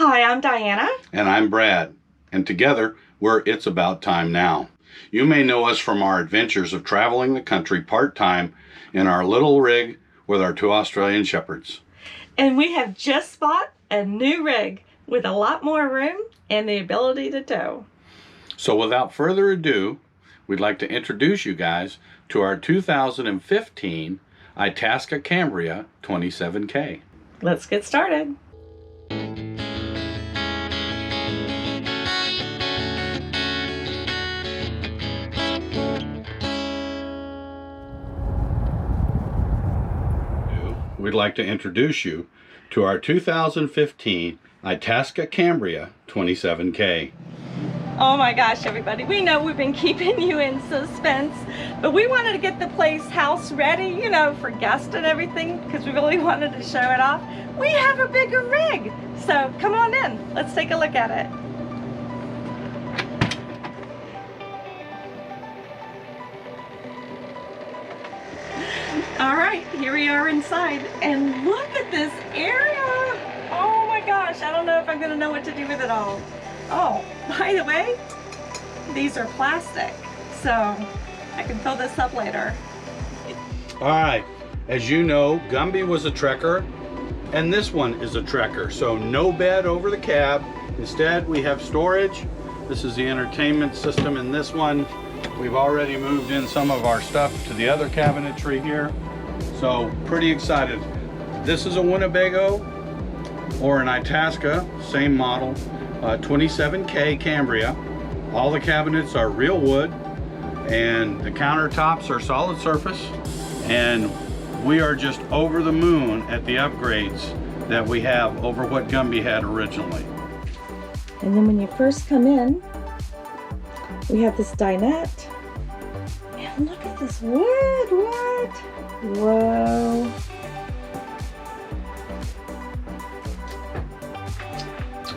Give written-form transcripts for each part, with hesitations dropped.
Hi, I'm Diana. And I'm Brad. And together, we're It's About Time Now. You may know us from our adventures of traveling the country part-time in our little rig with our 2 Australian Shepherds. And we have just bought a new rig with a lot more room and the ability to tow. So without further ado, we'd like to introduce you guys to our 2015 Itasca Cambria 27K. Let's get started. We'd like to introduce you to our 2015 Itasca Cambria 27K. Oh my gosh, everybody. We know we've been keeping you in suspense, but we wanted to get the house ready, you know, for guests and everything, because we really wanted to show it off. We have a bigger rig. So come on in. Let's take a look at it. All right, here we are inside, and look at this area. Oh my gosh, I don't know if I'm gonna know what to do with it all. Oh, by the way, these are plastic, so I can fill this up later. All right, as you know, Gumby was a trekker, and this one is a trekker, so no bed over the cab. Instead, we have storage. This is the entertainment system in this one. We've already moved in some of our stuff to the other cabinetry here, so pretty excited. This is a Winnebago or an Itasca, same model, 27K Cambria. All the cabinets are real wood and the countertops are solid surface, and we are just over the moon at the upgrades that we have over what Gumby had originally. And then when you first come in, we have this dinette. And look at this wood, what? Whoa.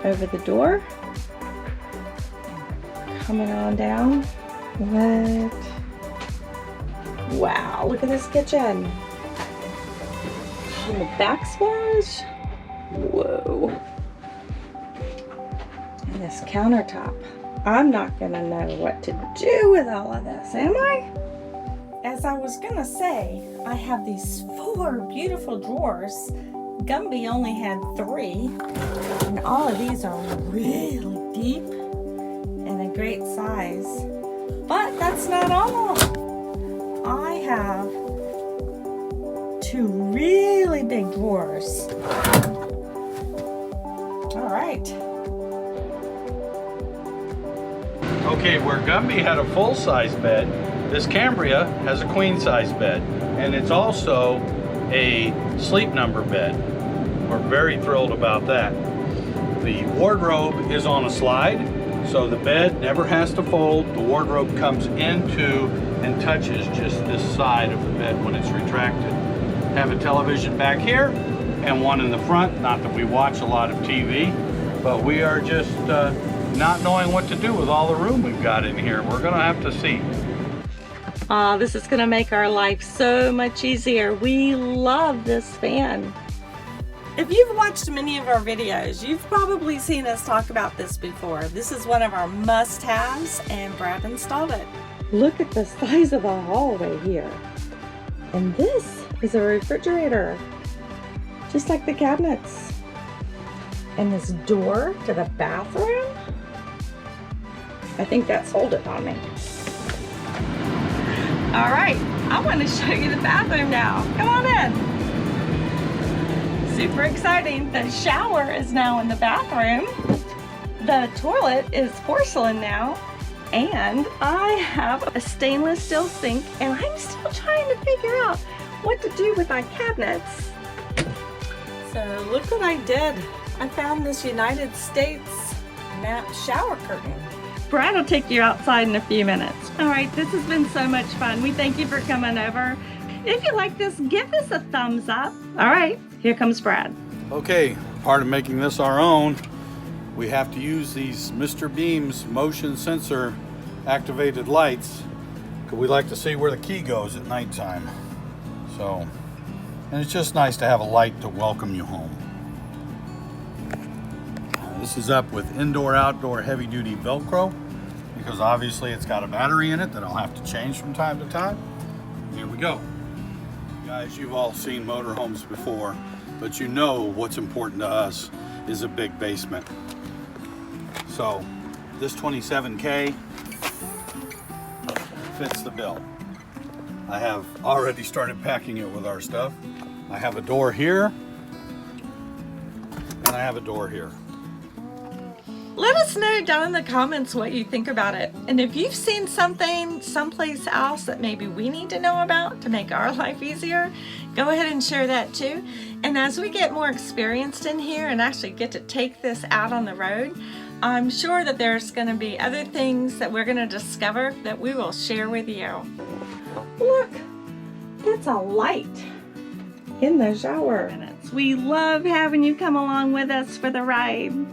Over the door. Coming on down. What? Wow, look at this kitchen. And the backsplash. Whoa. And this countertop. I'm not gonna know what to do with all of this, am I? As I was gonna say, I have these 4 beautiful drawers. Gumby only had 3, and all of these are really deep and a great size. But that's not all. I have 2 really big drawers. All right. Okay, where Gumby had a full-size bed, this Cambria has a queen-size bed, and it's also a sleep number bed. We're very thrilled about that. The wardrobe is on a slide, so the bed never has to fold. The wardrobe comes into and touches just this side of the bed when it's retracted. Have a television back here and one in the front. Not that we watch a lot of TV, but we are just not knowing what to do with all the room we've got in here. We're gonna have to see. This is gonna make our life so much easier. We love this fan. If you've watched many of our videos, you've probably seen us talk about this before. This is one of our must-haves, and Brad installed it. Look at the size of the hallway here. And this is a refrigerator, just like the cabinets. And this door to the bathroom, I think that sold it on me. All right, I want to show you the bathroom now. Come on in. Super exciting. The shower is now in the bathroom. The toilet is porcelain now. And I have a stainless steel sink, and I'm still trying to figure out what to do with my cabinets. So look what I did. I found this United States map shower curtain. Brad will take you outside in a few minutes. All right, this has been so much fun. We thank you for coming over. If you like this, give us a thumbs up. All right, here comes Brad. Okay, part of making this our own, we have to use these Mr. Beam's motion sensor activated lights, because we like to see where the key goes at nighttime. So, and it's just nice to have a light to welcome you home. This is up with indoor-outdoor heavy-duty Velcro, because obviously it's got a battery in it that I'll have to change from time to time. Here we go. Guys, you've all seen motorhomes before, but you know what's important to us is a big basement. So this 27K fits the bill. I have already started packing it with our stuff. I have a door here, and I have a door here. Let us know down in the comments what you think about it. And if you've seen something someplace else that maybe we need to know about to make our life easier, go ahead and share that too. And as we get more experienced in here and actually get to take this out on the road, I'm sure that there's going to be other things that we're going to discover that we will share with you. Look, it's a light in the shower. We love having you come along with us for the ride.